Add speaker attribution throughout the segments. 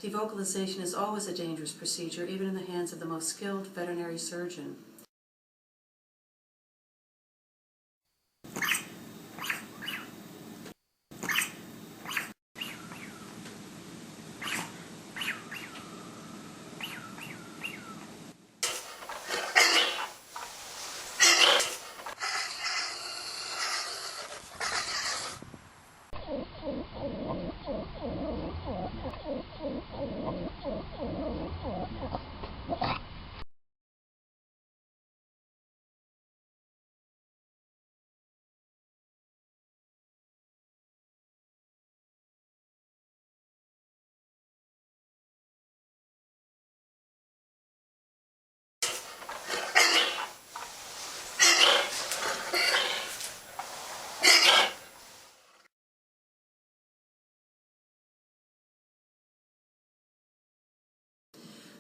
Speaker 1: Devocalization is always a dangerous procedure, even in the hands of the most skilled veterinary surgeon.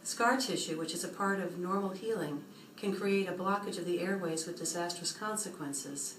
Speaker 1: Scar tissue, which is a part of normal healing, can create a blockage of the airways with disastrous consequences.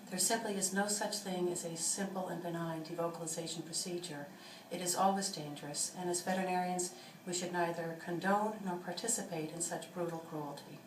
Speaker 1: There simply is no such thing as a simple and benign devocalization procedure. It is always dangerous, and as veterinarians, we should neither condone nor participate in such brutal cruelty.